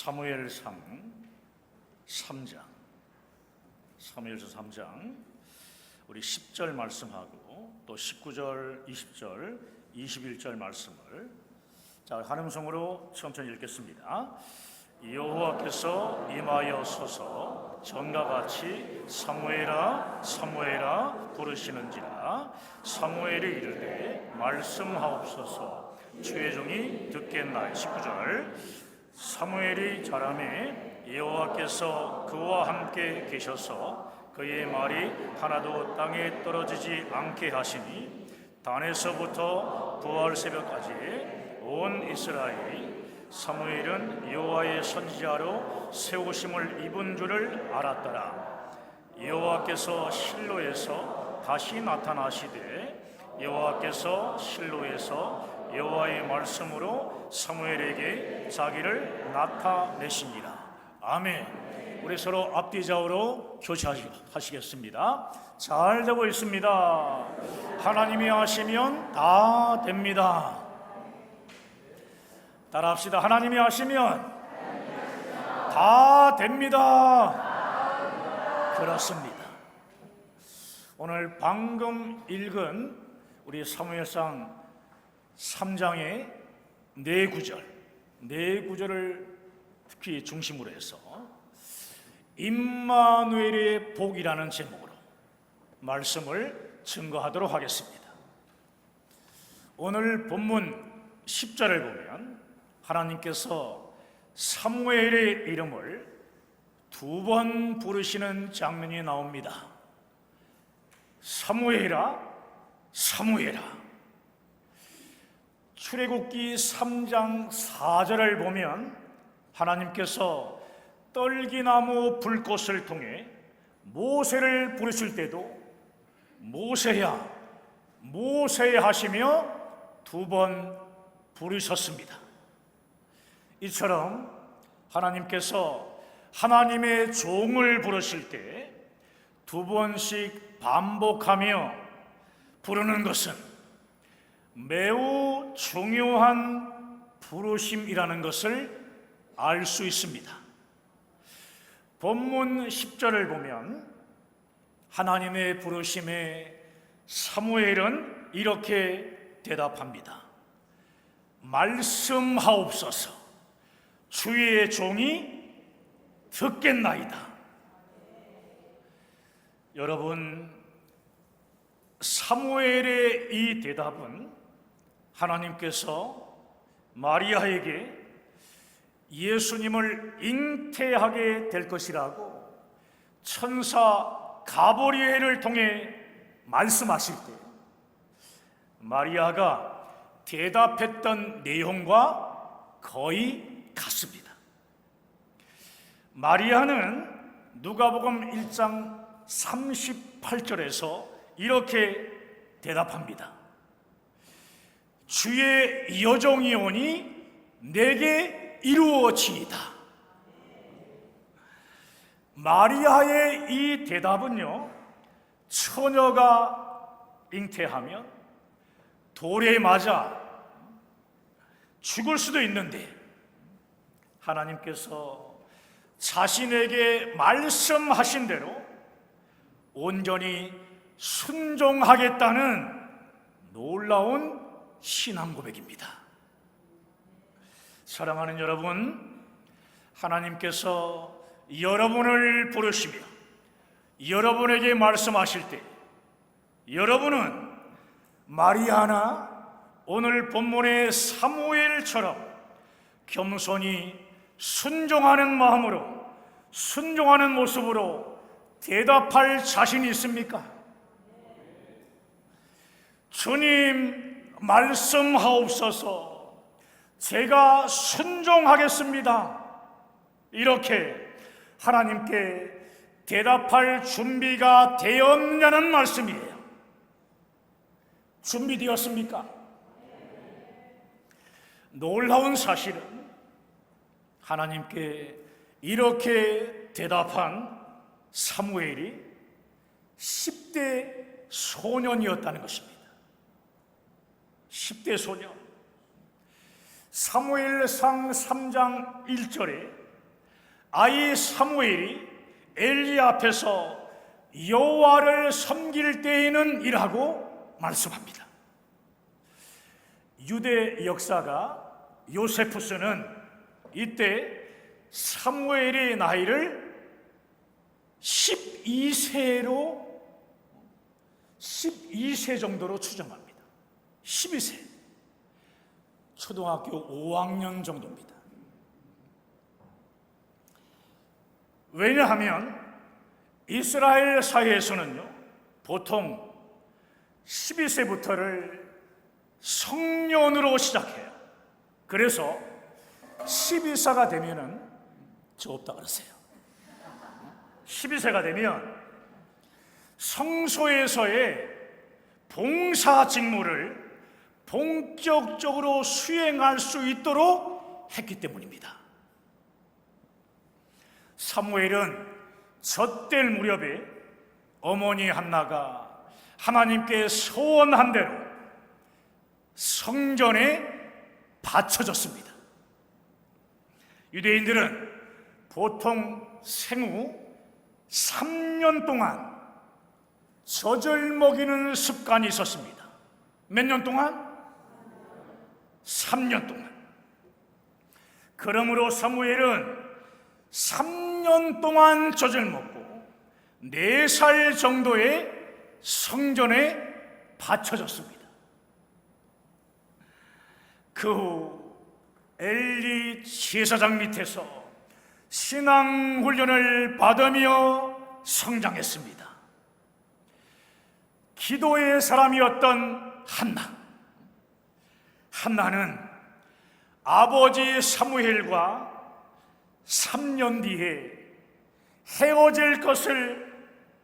사무엘상 3장, 사무엘서 3장 우리 10절 말씀하고 또 19절, 20절, 21절 말씀을 한 음성으로 천천히 읽겠습니다. 여호와께서 임하여 서서 전과 같이 사무엘아 사무엘아 부르시는지라. 사무엘이 이르되 말씀하옵소서 주의 종이 듣겠나이다. 19절 사무엘이 자라매 여호와께서 그와 함께 계셔서 그의 말이 하나도 땅에 떨어지지 않게 하시니 단에서부터 부활 새벽까지 온 이스라엘이 사무엘은 여호와의 선지자로 세우심을 입은 줄을 알았더라. 여호와께서 실로에서 다시 나타나시되 여호와께서 실로에서 여호와의 말씀으로 사무엘에게 자기를 나타내시니라. 아멘. 우리 서로 앞뒤 좌우로 교체하시겠습니다. 잘 되고 있습니다. 하나님이 하시면 다 됩니다. 따라합시다. 하나님이 하시면 다 됩니다. 그렇습니다. 오늘 방금 읽은 우리 사무엘상 3장의 네 구절을 특히 중심으로 해서 임마누엘의 복이라는 제목으로 말씀을 증거하도록 하겠습니다. 오늘 본문 10절을 보면 하나님께서 사무엘의 이름을 두 번 부르시는 장면이 나옵니다. 사무엘아 사무엘아. 출애굽기 3장 4절을 보면 하나님께서 떨기나무 불꽃을 통해 모세를 부르실 때도 모세야 모세야 하시며 두 번 부르셨습니다. 이처럼 하나님께서 하나님의 종을 부르실 때 두 번씩 반복하며 부르는 것은 매우 중요한 부르심이라는 것을 알 수 있습니다. 본문 10절을 보면 하나님의 부르심에 사무엘은 이렇게 대답합니다. 말씀하옵소서 주의 종이 듣겠나이다. 여러분, 사무엘의 이 대답은 하나님께서 마리아에게 예수님을 잉태하게 될 것이라고 천사 가브리엘을 통해 말씀하실 때 마리아가 대답했던 내용과 거의 같습니다. 마리아는 누가복음 1장 38절에서 이렇게 대답합니다. 주의 여종이 오니 내게 이루어지이다. 마리아의 이 대답은요, 처녀가 잉태하면 돌에 맞아 죽을 수도 있는데 하나님께서 자신에게 말씀하신 대로 온전히 순종하겠다는 놀라운 신앙 고백입니다. 사랑하는 여러분, 하나님께서 여러분을 부르시며 여러분에게 말씀하실 때 여러분은 마리아나 오늘 본문의 사무엘처럼 겸손히 순종하는 마음으로 순종하는 모습으로 대답할 자신이 있습니까? 주님 말씀하옵소서 제가 순종하겠습니다. 이렇게 하나님께 대답할 준비가 되었느냐는 말씀이에요. 준비되었습니까? 놀라운 사실은 하나님께 이렇게 대답한 사무엘이 10대 소년이었다는 것입니다. 10대 소년. 사무엘상 3장 1절에 아이 사무엘이 엘리 앞에서 여호와를 섬길 때에는 이라고 말씀합니다. 유대 역사가 요세푸스는 이때 사무엘의 나이를 12세 정도로 추정합니다. 12세. 초등학교 5학년 정도입니다. 왜냐하면 이스라엘 사회에서는요, 보통 12세부터를 성년으로 시작해요. 그래서 12세가 되면은 저 없다 그러세요. 12세가 되면 성소에서의 봉사 직무를 본격적으로 수행할 수 있도록 했기 때문입니다. 사무엘은 젖될 무렵에 어머니 한나가 하나님께 소원한 대로 성전에 바쳐졌습니다. 유대인들은 보통 생후 3년 동안 젖을 먹이는 습관이 있었습니다. 몇 년 동안? 3년 동안. 그러므로 사무엘은 3년 동안 젖을 먹고 4살 정도의 성전에 바쳐졌습니다. 그 후 엘리 제사장 밑에서 신앙 훈련을 받으며 성장했습니다. 기도의 사람이었던 한나는 아버지 사무엘과 3년 뒤에 헤어질 것을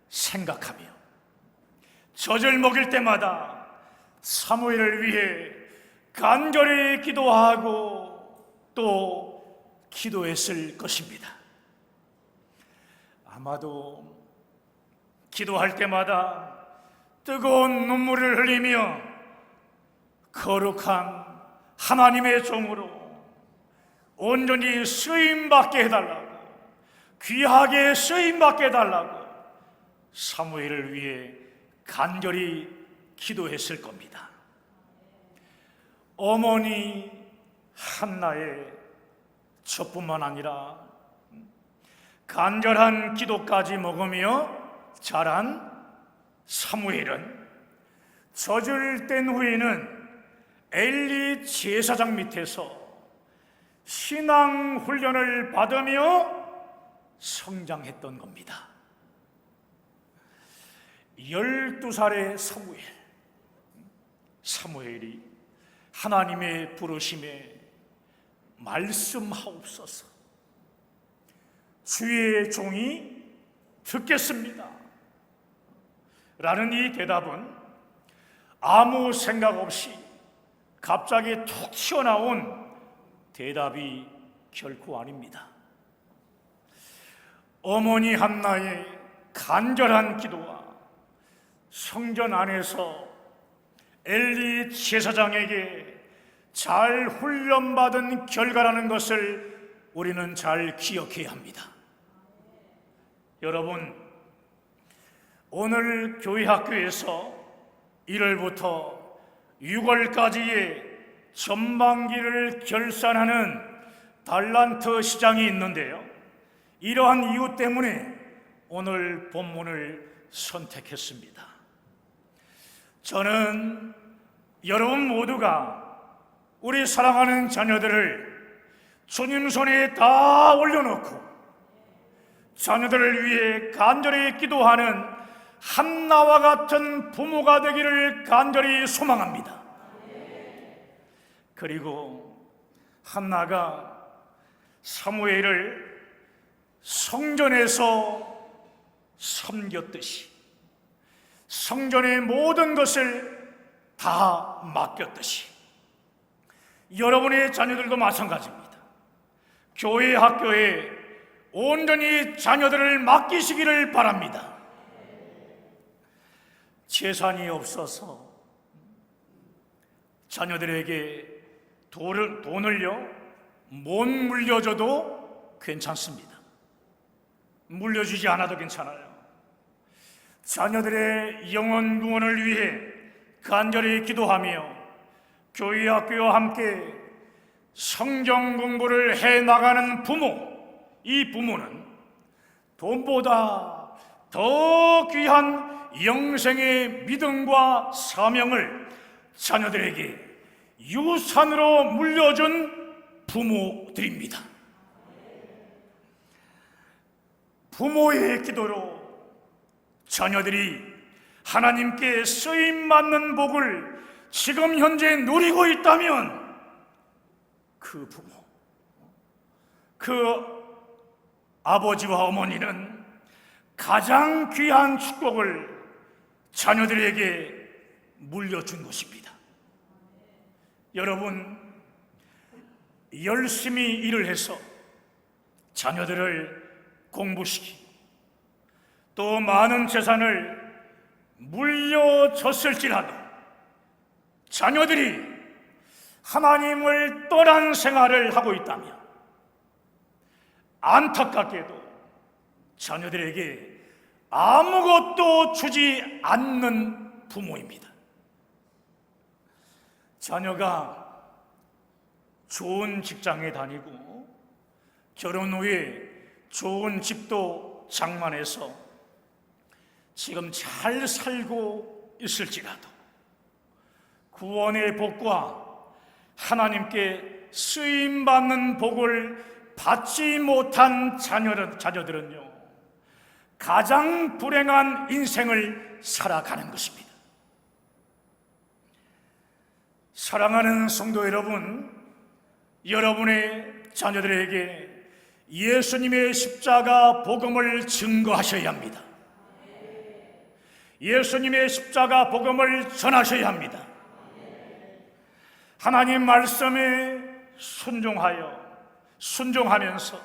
생각하며 젖을 먹일 때마다 사무엘을 위해 간절히 기도하고 또 기도했을 것입니다. 아마도 기도할 때마다 뜨거운 눈물을 흘리며 거룩한 하나님의 종으로 온전히 쓰임받게 해달라고, 귀하게 쓰임받게 해달라고 사무엘을 위해 간절히 기도했을 겁니다. 어머니 한나의 저뿐만 아니라 간절한 기도까지 먹으며 자란 사무엘은 젖을 뗀 후에는 엘리 제사장 밑에서 신앙 훈련을 받으며 성장했던 겁니다. 12살의 사무엘이 하나님의 부르심에 말씀하옵소서, 주의 종이 듣겠습니다 라는 이 대답은 아무 생각 없이 갑자기 툭 튀어나온 대답이 결코 아닙니다. 어머니 한나의 간절한 기도와 성전 안에서 엘리 제사장에게 잘 훈련받은 결과라는 것을 우리는 잘 기억해야 합니다. 여러분, 오늘 교회 학교에서 1월부터 6월까지의 전반기를 결산하는 달란트 시장이 있는데요, 이러한 이유 때문에 오늘 본문을 선택했습니다. 저는 여러분 모두가 우리 사랑하는 자녀들을 주님 손에 다 올려놓고 자녀들을 위해 간절히 기도하는 한나와 같은 부모가 되기를 간절히 소망합니다. 그리고 한나가 사무엘을 성전에서 섬겼듯이 성전의 모든 것을 다 맡겼듯이 여러분의 자녀들도 마찬가지입니다. 교회 학교에 온전히 자녀들을 맡기시기를 바랍니다. 재산이 없어서 자녀들에게 돈을요 못 물려줘도 괜찮습니다. 물려주지 않아도 괜찮아요. 자녀들의 영혼 구원을 위해 간절히 기도하며 교회 학교와 함께 성경 공부를 해나가는 부모, 이 부모는 돈보다 더 귀한 영생의 믿음과 사명을 자녀들에게 유산으로 물려준 부모들입니다. 부모의 기도로 자녀들이 하나님께 쓰임받는 복을 지금 현재 누리고 있다면 그 부모, 그 아버지와 어머니는 가장 귀한 축복을 자녀들에게 물려준 것입니다. 여러분, 열심히 일을 해서 자녀들을 공부시키고 또 많은 재산을 물려줬을지라도 자녀들이 하나님을 떠난 생활을 하고 있다면 안타깝게도 자녀들에게 아무것도 주지 않는 부모입니다. 자녀가 좋은 직장에 다니고 결혼 후에 좋은 집도 장만해서 지금 잘 살고 있을지라도 구원의 복과 하나님께 쓰임받는 복을 받지 못한 자녀들은요, 가장 불행한 인생을 살아가는 것입니다. 사랑하는 성도 여러분, 여러분의 자녀들에게 예수님의 십자가 복음을 증거하셔야 합니다. 예수님의 십자가 복음을 전하셔야 합니다. 하나님 말씀에 순종하면서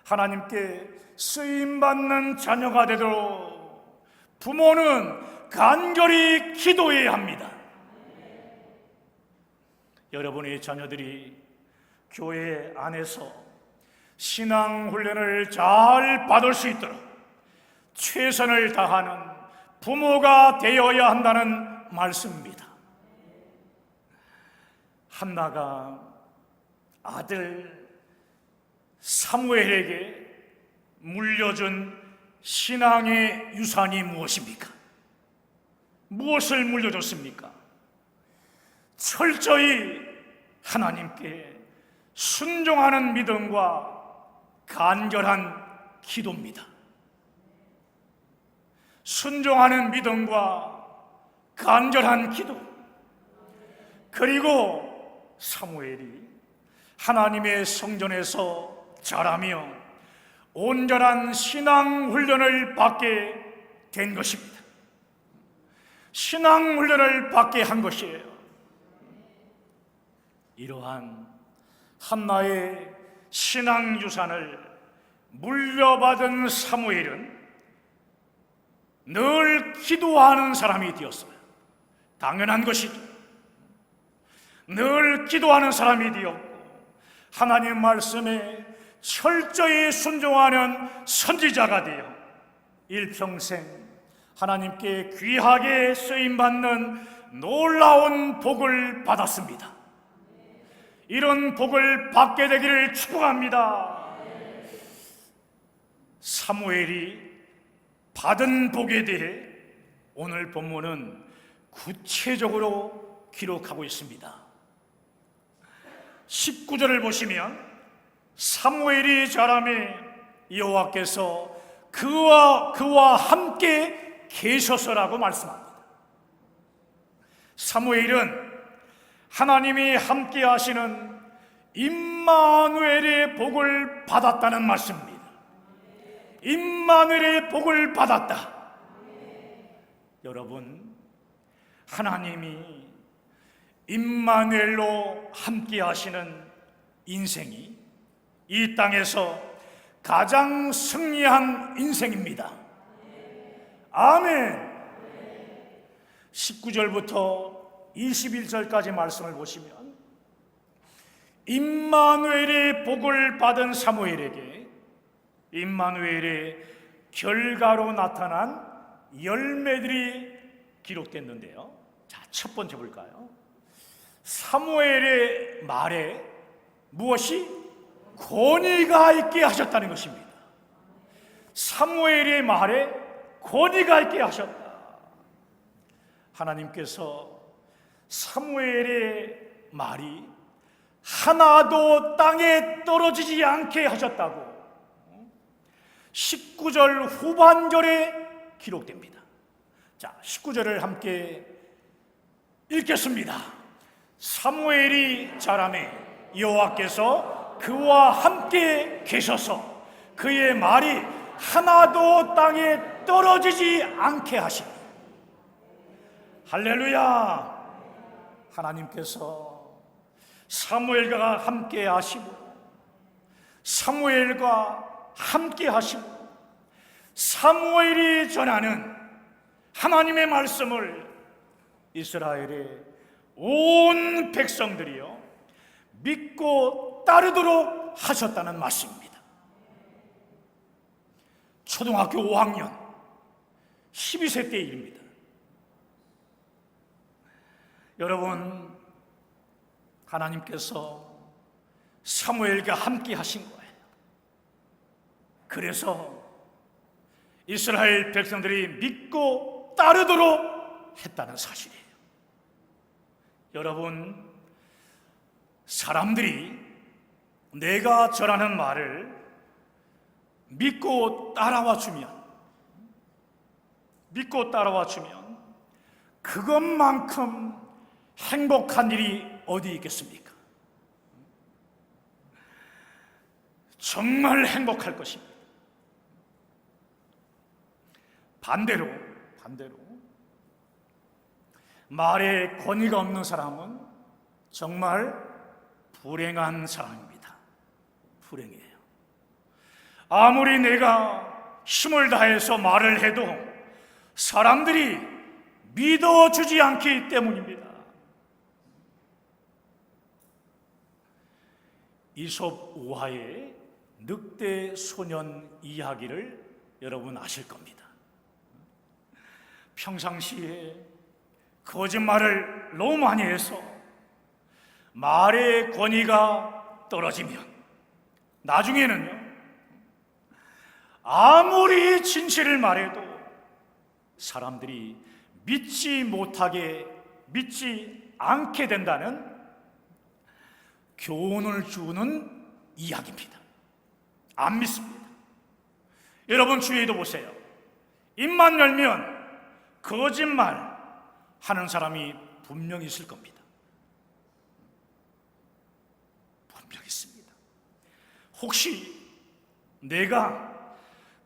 하나님께 쓰임받는 자녀가 되도록 부모는 간절히 기도해야 합니다. 여러분의 자녀들이 교회 안에서 신앙 훈련을 잘 받을 수 있도록 최선을 다하는 부모가 되어야 한다는 말씀입니다. 한나가 아들 사무엘에게 물려준 신앙의 유산이 무엇입니까? 무엇을 물려줬습니까? 철저히 하나님께 순종하는 믿음과 간절한 기도입니다. 순종하는 믿음과 간절한 기도, 그리고 사무엘이 하나님의 성전에서 자라며 온전한 신앙 훈련을 받게 된 것입니다. 신앙 훈련을 받게 한 것이에요. 이러한 한나의 신앙 유산을 물려받은 사무엘은 늘 기도하는 사람이 되었어요. 당연한 것이죠. 늘 기도하는 사람이 되었고 하나님 말씀에 철저히 순종하는 선지자가 되어 일평생 하나님께 귀하게 쓰임받는 놀라운 복을 받았습니다. 이런 복을 받게 되기를 축복합니다. 사무엘이 받은 복에 대해 오늘 본문은 구체적으로 기록하고 있습니다. 19절을 보시면 사무엘이 자라매 여호와께서 그와 함께 계셔서라고 말씀합니다. 사무엘은 하나님이 함께 하시는 임마누엘의 복을 받았다는 말씀입니다. 임마누엘의 복을 받았다. 여러분, 하나님이 임마누엘로 함께 하시는 인생이 이 땅에서 가장 승리한 인생입니다. 아멘. 19절부터 21절까지 말씀을 보시면 임마누엘의 복을 받은 사무엘에게 임마누엘의 결과로 나타난 열매들이 기록됐는데요. 자, 첫 번째 볼까요? 사무엘의 말에 무엇이 권위가 있게 하셨다는 것입니다. 사무엘의 말에 권위가 있게 하셨다. 하나님께서 사무엘의 말이 하나도 땅에 떨어지지 않게 하셨다고 19절 후반절에 기록됩니다. 자, 19절을 함께 읽겠습니다. 사무엘이 자라매 여호와께서 그와 함께 계셔서 그의 말이 하나도 땅에 떨어지지 않게 하시니. 할렐루야. 하나님께서 사무엘과 함께 하시고 사무엘과 함께 하시고 사무엘이 전하는 하나님의 말씀을 이스라엘의 온 백성들이요 믿고 따르도록 하셨다는 말씀입니다. 초등학교 5학년 12세 때 일입니다. 여러분, 하나님께서 사무엘과 함께 하신 거예요. 그래서 이스라엘 백성들이 믿고 따르도록 했다는 사실이에요. 여러분, 사람들이 내가 전하는 말을 믿고 따라와 주면 그것만큼 행복한 일이 어디 있겠습니까? 정말 행복할 것입니다. 반대로 말에 권위가 없는 사람은 정말 불행한 사람입니다. 불행해요. 아무리 내가 힘을 다해서 말을 해도 사람들이 믿어주지 않기 때문입니다. 이솝 우화의 늑대 소년 이야기를 여러분 아실 겁니다. 평상시에 거짓말을 너무 많이 해서 말의 권위가 떨어지면 나중에는요 아무리 진실을 말해도 사람들이 믿지 않게 된다는 교훈을 주는 이야기입니다. 안 믿습니다. 여러분 주위에도 보세요. 입만 열면 거짓말 하는 사람이 분명히 있을 겁니다. 분명히 있습니다. 혹시 내가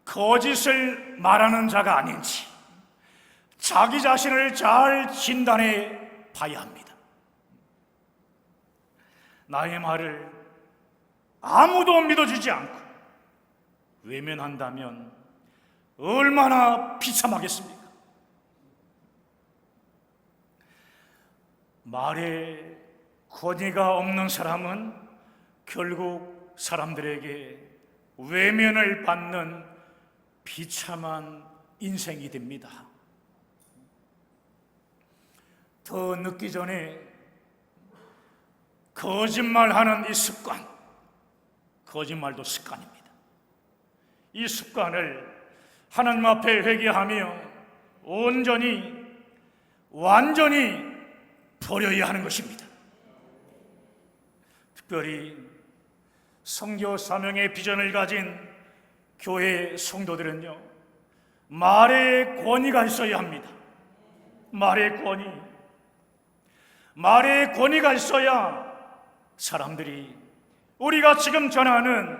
거짓을 말하는 자가 아닌지 자기 자신을 잘 진단해 봐야 합니다. 나의 말을 아무도 믿어주지 않고 외면한다면 얼마나 비참하겠습니까? 말에 권위가 없는 사람은 결국 사람들에게 외면을 받는 비참한 인생이 됩니다. 더 늦기 전에 거짓말하는 이 습관, 거짓말도 습관입니다. 이 습관을 하나님 앞에 회개하며 완전히 버려야 하는 것입니다. 특별히 선교 사명의 비전을 가진 교회 성도들은요 말의 권위가 있어야 합니다. 말의 권위가 있어야 사람들이 우리가 지금 전하는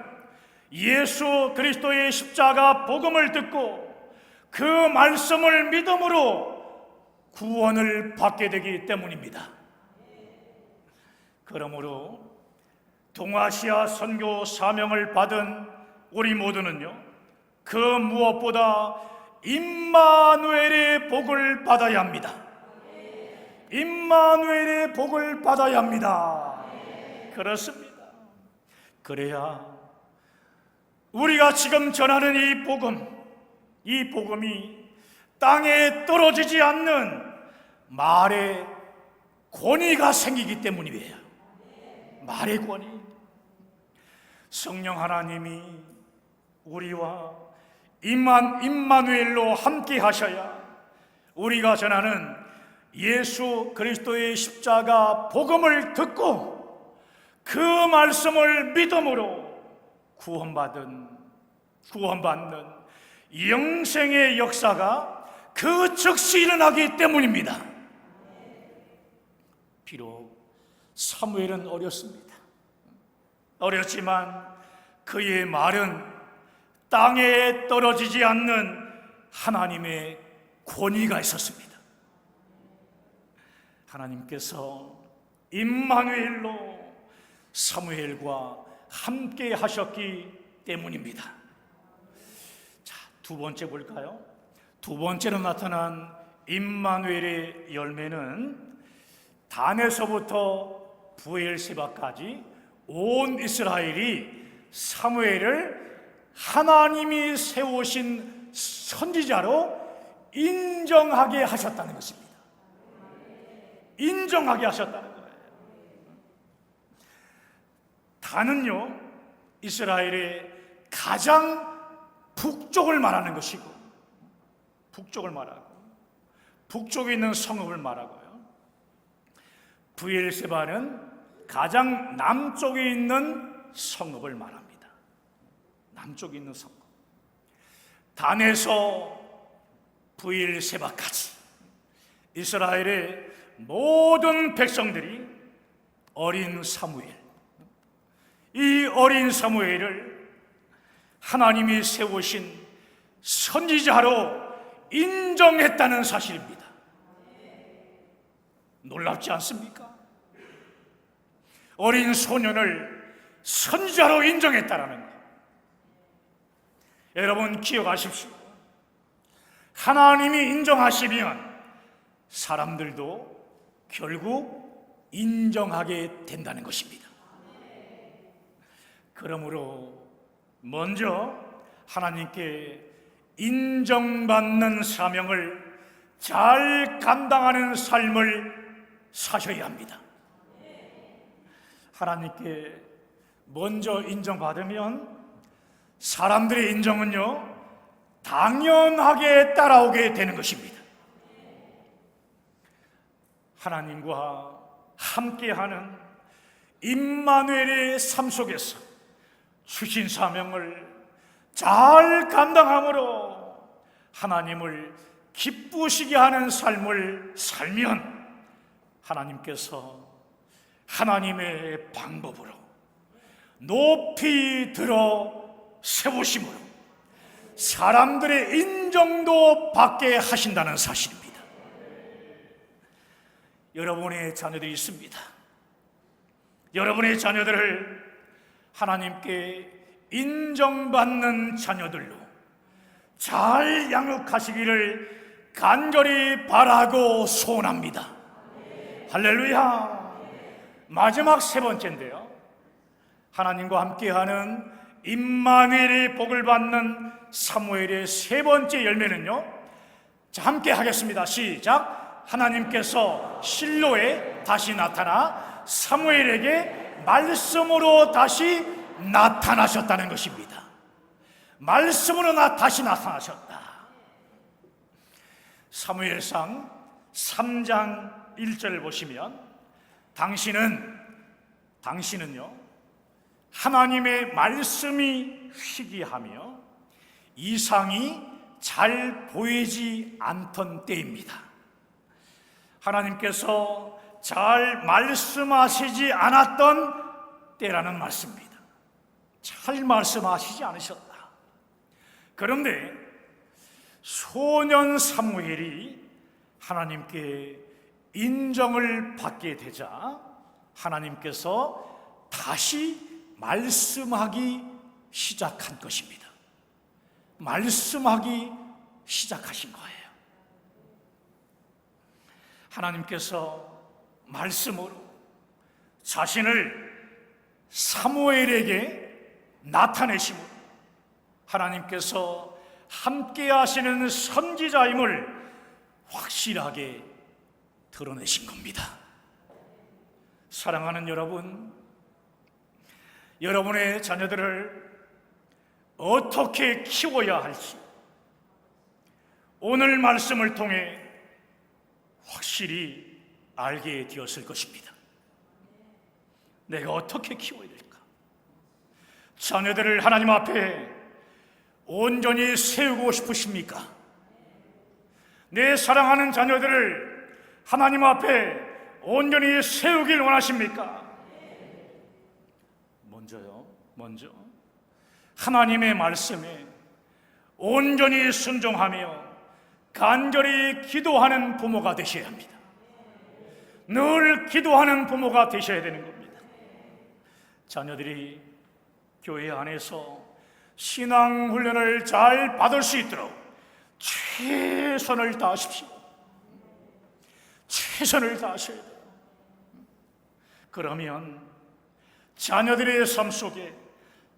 예수 그리스도의 십자가 복음을 듣고 그 말씀을 믿음으로 구원을 받게 되기 때문입니다. 그러므로 동아시아 선교 사명을 받은 우리 모두는요 그 무엇보다 임마누엘의 복을 받아야 합니다. 임마누엘의 복을 받아야 합니다. 그렇습니다. 그래야 우리가 지금 전하는 이 복음이 땅에 떨어지지 않는 말의 권위가 생기기 때문이에요. 말의 권위. 성령 하나님이 우리와 임마누엘로 함께 하셔야 우리가 전하는 예수 그리스도의 십자가 복음을 듣고 그 말씀을 믿음으로 구원받는 영생의 역사가 그 즉시 일어나기 때문입니다. 비록 사무엘은 어렸지만 그의 말은 땅에 떨어지지 않는 하나님의 권위가 있었습니다. 하나님께서 임마누엘로 사무엘과 함께 하셨기 때문입니다. 자, 두 번째 볼까요? 두 번째로 나타난 임마누엘의 열매는 단에서부터 브엘세바까지 온 이스라엘이 사무엘을 하나님이 세우신 선지자로 인정하게 하셨다는 것입니다. 인정하게 하셨다는 거예요. 단은요, 이스라엘의 가장 북쪽을 말하는 것이고, 북쪽에 있는 성읍을 말하고요. 브엘세바는 가장 남쪽에 있는 성읍을 말합니다. 남쪽에 있는 성읍. 단에서 브엘세바까지 이스라엘의 모든 백성들이 어린 사무엘, 이 어린 사무엘을 하나님이 세우신 선지자로 인정했다는 사실입니다. 놀랍지 않습니까? 어린 소년을 선지자로 인정했다라는 것. 여러분 기억하십시오. 하나님이 인정하시면 사람들도 결국 인정하게 된다는 것입니다. 그러므로 먼저 하나님께 인정받는 사명을 잘 감당하는 삶을 사셔야 합니다. 하나님께 먼저 인정받으면 사람들의 인정은요, 당연하게 따라오게 되는 것입니다. 하나님과 함께하는 임마누엘의 삶 속에서 주신 사명을 잘 감당함으로 하나님을 기쁘시게 하는 삶을 살면 하나님께서 하나님의 방법으로 높이 들어 세우심으로 사람들의 인정도 받게 하신다는 사실입니다. 여러분의 자녀들이 있습니다. 여러분의 자녀들을 하나님께 인정받는 자녀들로 잘 양육하시기를 간절히 바라고 소원합니다. 할렐루야. 마지막 세 번째인데요, 하나님과 함께하는 임마누엘의 복을 받는 사무엘의 세 번째 열매는요, 자, 함께 하겠습니다. 시작. 하나님께서 실로에 다시 나타나 사무엘에게 말씀으로 다시 나타나셨다는 것입니다. 말씀으로 다시 나타나셨다. 사무엘상 3장 1절을 보시면 당신은요 하나님의 말씀이 희귀하며 이상이 잘 보이지 않던 때입니다. 하나님께서 잘 말씀하시지 않았던 때라는 말씀입니다. 잘 말씀하시지 않으셨다. 그런데 소년 사무엘이 하나님께 인정을 받게 되자 하나님께서 다시 말씀하기 시작한 것입니다. 말씀하기 시작하신 거예요. 하나님께서 말씀으로 자신을 사무엘에게 나타내심으로 하나님께서 함께 하시는 선지자임을 확실하게 드러내신 겁니다. 사랑하는 여러분, 여러분의 자녀들을 어떻게 키워야 할지 오늘 말씀을 통해 확실히 알게 되었을 것입니다. 내가 어떻게 키워야 될까? 자녀들을 하나님 앞에 온전히 세우고 싶으십니까? 내 사랑하는 자녀들을 하나님 앞에 온전히 세우길 원하십니까? 먼저 하나님의 말씀에 온전히 순종하며 간절히 기도하는 부모가 되셔야 합니다. 늘 기도하는 부모가 되셔야 되는 겁니다. 자녀들이 교회 안에서 신앙훈련을 잘 받을 수 있도록 최선을 다하십시오. 최선을 다하셔야 돼요. 그러면 자녀들의 삶 속에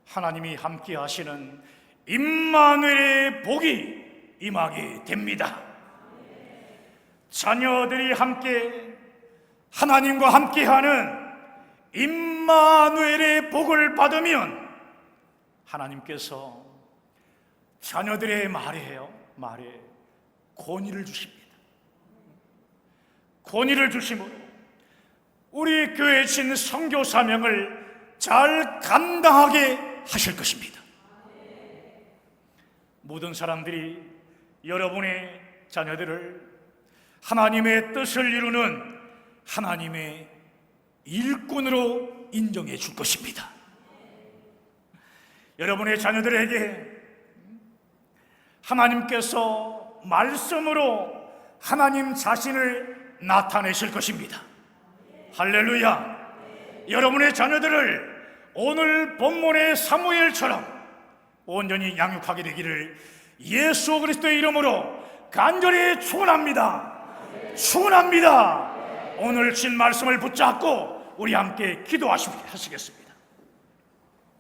하나님이 함께 하시는 임마누엘의 복이 임하게 됩니다. 자녀들이 함께 하나님과 함께하는 임마누엘의 복을 받으면 하나님께서 자녀들의 말에 권위를 주십니다. 권위를 주심으로 우리 교회에 진 선교 사명을 잘 감당하게 하실 것입니다. 모든 사람들이 여러분의 자녀들을 하나님의 뜻을 이루는 하나님의 일꾼으로 인정해 줄 것입니다. 여러분의 자녀들에게 하나님께서 말씀으로 하나님 자신을 나타내실 것입니다. 할렐루야. 여러분의 자녀들을 오늘 본문의 사무엘처럼 온전히 양육하게 되기를 예수 그리스도의 이름으로 간절히 축원합니다. 축원합니다. 오늘 진 말씀을 붙잡고 우리 함께 기도하시겠습니다.